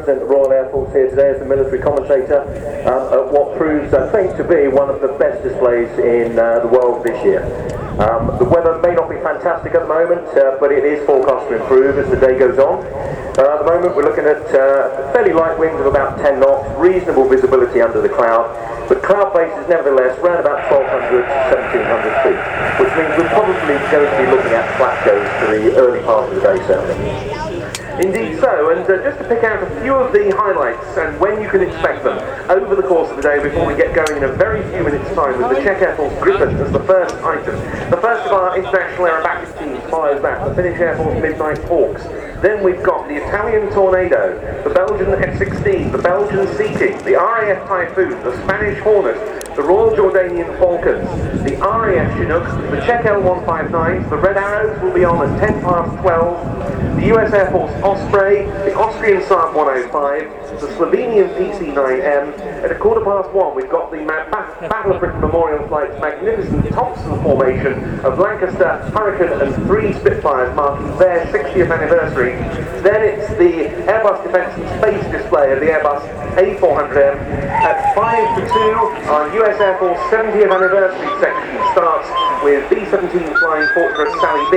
represent the Royal Air Force here today as the military commentator at what proves, I think, to be one of the best displays in the world this year. The weather may not be fantastic at the moment, but it is forecast to improve as the day goes on. At the moment we're looking at fairly light winds of about 10 knots, reasonable visibility under the cloud, but cloud base is nevertheless around about 1,200 to 1,700 feet, which means we're probably going to be looking at flat shows for the early part of the day certainly. Indeed so, and just to pick out a few of the highlights and when you can expect them over the course of the day before we get going in a very few minutes time with the Czech Air Force Grippen as the first item. The first of our international aerobatic teams follows that, the Finnish Air Force Midnight Hawks. Then we've got the Italian Tornado, the Belgian F-16, the Belgian Sea King, the RAF Typhoon, the Spanish Hornet, the Royal Jordanian Falcons, the RAF Chinook, the Czech L-159s, the Red Arrows will be on at 10 past 12, the US Air Force Osprey, the Austrian Saab 105, the Slovenian PC-9M. At a quarter past 1 we've got the Battle of Britain Memorial Flight's magnificent Thompson formation of Lancaster, Hurricane and 3 Spitfires marking their 60th anniversary. Then it's the Airbus Defence and Space display of the Airbus A400M. At 5 to 2 our US Air Force 70th anniversary section starts with B-17 Flying Fortress Sally B,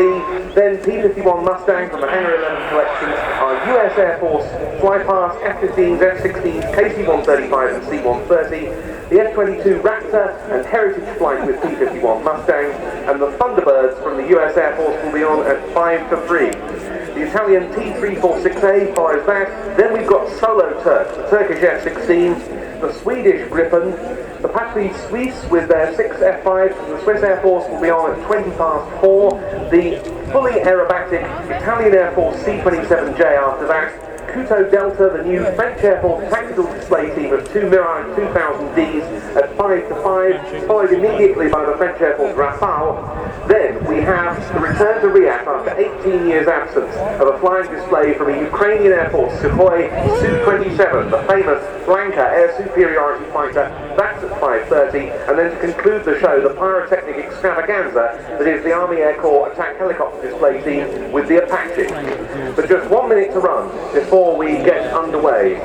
then P-51 Mustang from the Hangar 11 collection, our US Air Force Flypast F-15s, F-16s, KC-135 and C-130, the F-22 Raptor and Heritage Flight with P-51 Mustang, and the Thunderbirds from the US Air Force will be on at 5 to 3. The Italian T-346A follows that. Then we've got Solo Turks, the Turkish F-16, the Swedish Grippen, the Patrie Suisse with their 6 F-5s from the Swiss Air Force will be on at 20 past 4. The fully aerobatic Italian Air Force C-27J after that. Kuto Delta, the new French Air Force tactical display team of 2 Mirage 2000Ds at 5 to 5, followed immediately by the French Air Force Rafale. Then we have the return to Riat after 18 years absence of a flying display from a Ukrainian Air Force Sukhoi Su-27, the famous Blanka air superiority fighter. That's at 5:30, and then to conclude the show, the pyrotechnic extravaganza that is the Army Air Corps attack helicopter display team with the Apache. But just 1 minute to run before we get underway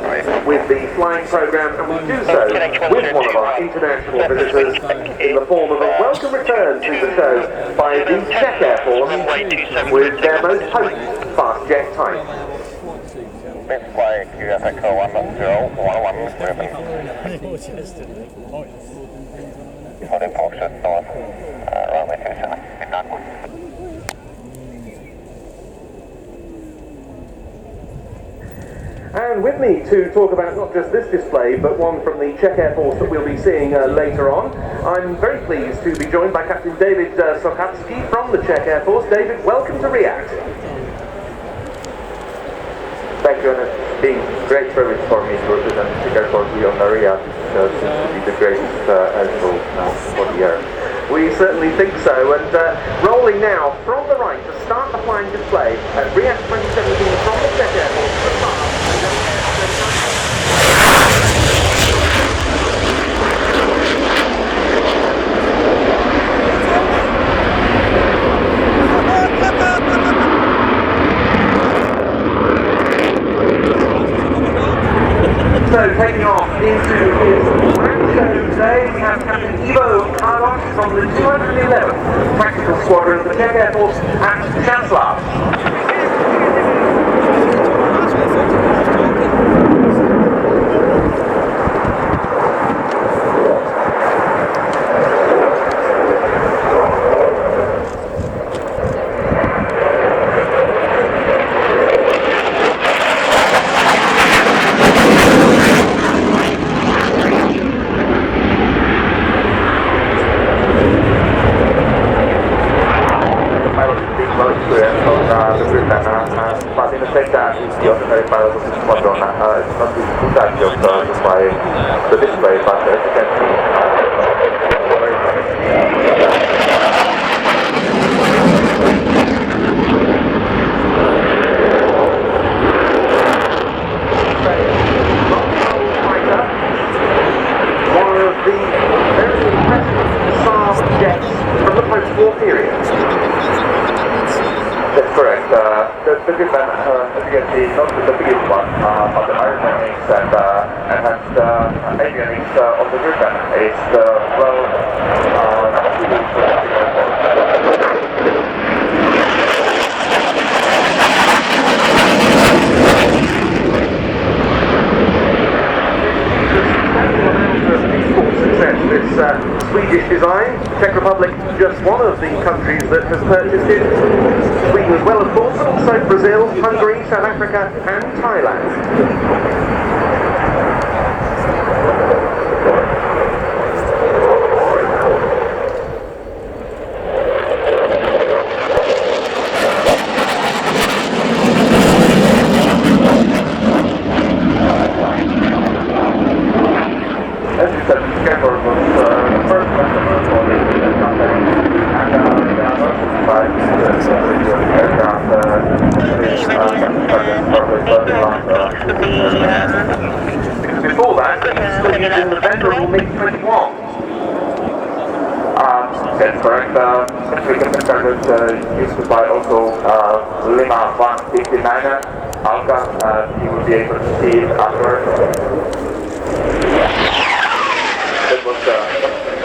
with the flying program, and we do so with one of our international visitors in the form of a welcome return to the show by the Czech Air Force with their most potent fast jet type. Next flight, US Echo 1011 Grippen. Holding Portsmouth North, runway 27, midnight 1. And with me to talk about not just this display, but one from the Czech Air Force that we'll be seeing later on, I'm very pleased to be joined by Captain David Sochatsky from the Czech Air Force. David, welcome to Riat. Thank you, and it's been a great privilege for me to represent the Czech Air Force on the Riat. It seems to be the greatest air show for the year. We certainly think so, and rolling now from the right to start the flying display at Riat 2017 from the Czech Air Force to the far. So taking off into his grand show today, we have Captain Ivo Carlos from the 211th Tactical Squadron of the Czech Air Force at Chancellor. But in the same time, the ordinary pilot of the squadron is not really too touchy of the display, but as you can see, one of the very impressive Saab jets from the post-war period. That's correct. The Grippen, as you can see, not the biggest one, but the Iron Man upgrades and enhanced avionics of the Grippen is This Swedish design, Czech Republic just one of the countries that has purchased it. Sweden as well, of course, but also Brazil, Hungary, South Africa and Thailand. Before that, he's still using the venerable MiG-21. That's correct. Grippen target used to buy also Lima 159er Alka. You will be able to see it afterwards. That was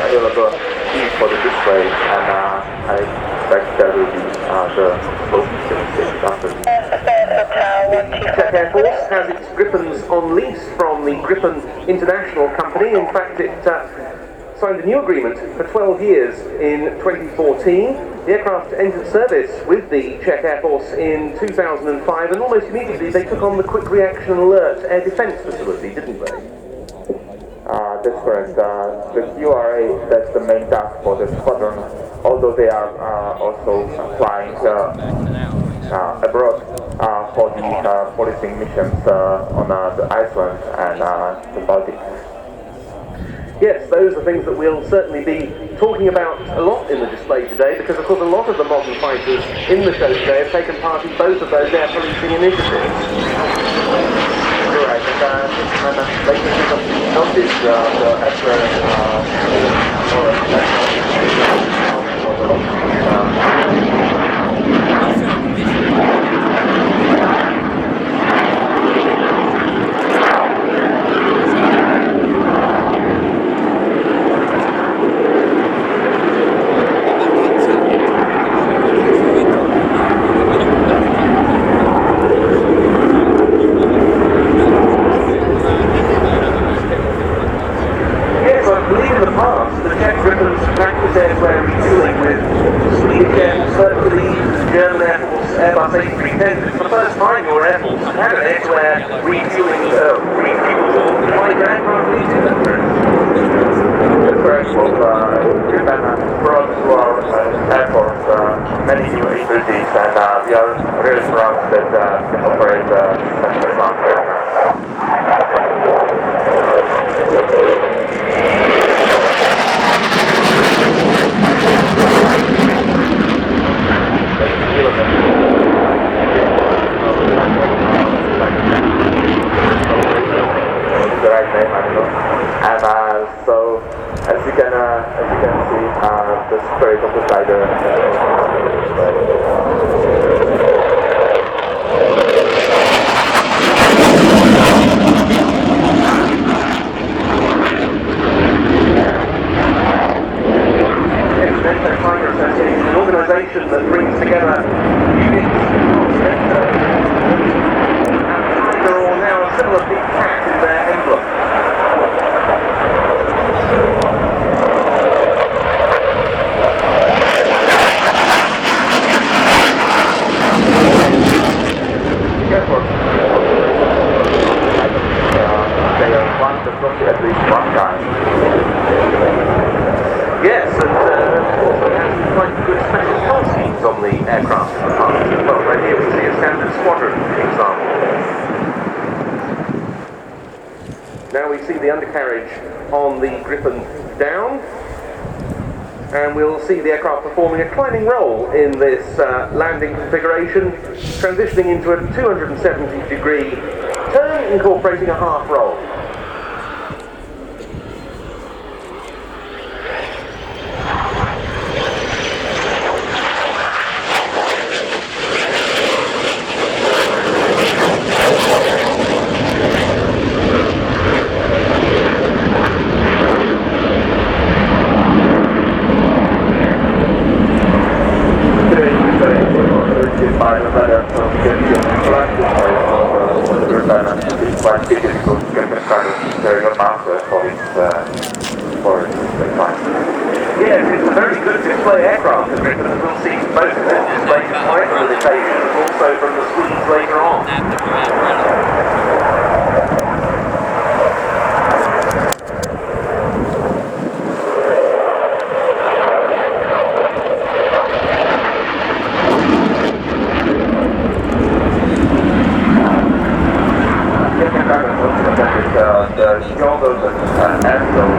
available for the display, and I expect that will be the most after. The Czech Air Force has its Grippens on lease from the Grippen International Company. In fact, it signed a new agreement for 12 years in 2014. The aircraft entered service with the Czech Air Force in 2005, and almost immediately they took on the Quick Reaction Alert Air Defence Facility, didn't they? That's correct. The QRA, that's the main task for the squadron, although they are also flying abroad for the policing missions on the Iceland and the Baltic. Yes, those are things that we'll certainly be talking about a lot in the display today, because of course a lot of the modern fighters in the show today have taken part in both of those air policing initiatives. Right, and later you notice the It's the first time your Air Force had an air-to-air refueling fighter aircraft leasing center. That's correct. Well, Grippen has brought to our Air Force many new abilities, and we are really proud that we can operate such advanced aircraft. The right name, I don't know. And so, as you can see, the spirit of the glider. An organisation that brings together units and they're all now a similar big cat in their emblem. They are one that looks at least one time. Yes, and also has quite good special hull schemes on the aircraft in the past as well. Right here we see a standard squadron example. Now we see the undercarriage on the Grippen down, and we'll see the aircraft performing a climbing roll in this landing configuration, transitioning into a 270-degree turn, incorporating a half roll. quite difficult to get the kind of your master for this flight. Yes, it's a very good display aircraft, the Grippen, and we'll see both of them displayed tonight on the occasion, and also from the Swedes later on. The shoulders and ankle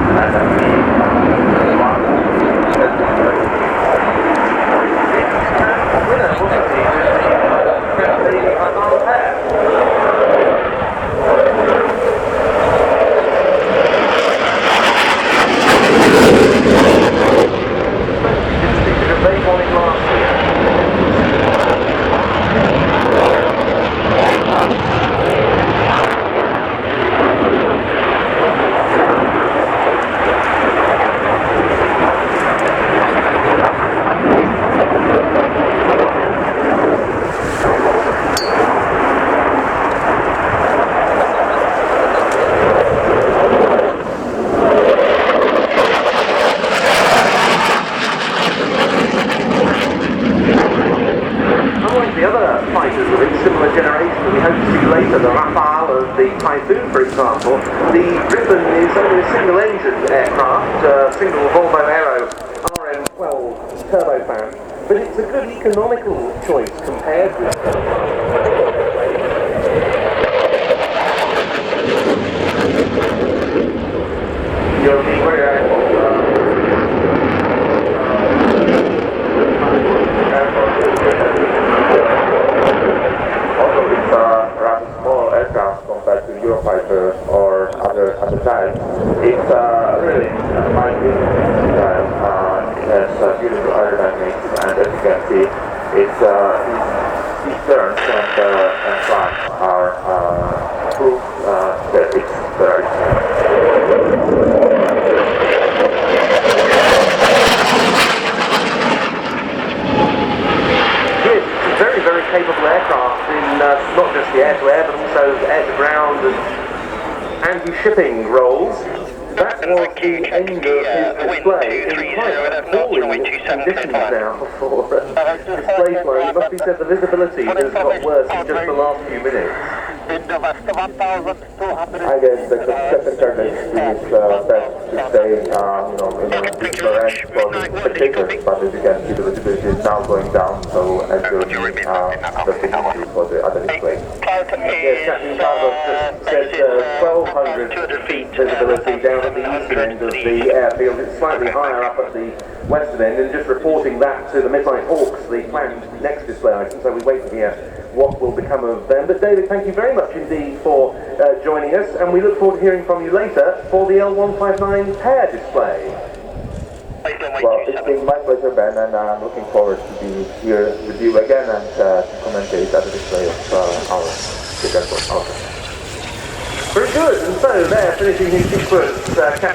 For example, the Grippen is only a single-engine aircraft, single Volvo Aero RM12 turbofan, but it's a good economical choice compared with you'll be very also it's a rather small aircraft compared to Eurofighter or other types. It's really mighty. It has beautiful aerodynamics, and as you can see, it's these turns and flaps are proof that it's very very capable aircraft in not just the air-to-air but also air-to-ground and anti-shipping roles. That was the end of his display in quite appalling conditions now for display flying. It must be said the visibility has got worse in just the last few minutes. I guess the second turn is best to stay in a deeper range for the spectators, but as you can see the visibility is now going down, so as the visibility for the other display. Yes, Captain Carlos just said 1,200 feet visibility down at the eastern end of the airfield. It's slightly higher up at the western end, and just reporting that to the Midnight Hawks, the planned next display item, so we wait to hear what will become of them. But David, thank you very much indeed for joining us, and we look forward to hearing from you later for the L159 pair display. Well, it's been my pleasure, Ben, and I'm looking forward to be here with you again and to commentate at the display of our Czech airport. Very good, and so there, finishing his sequence,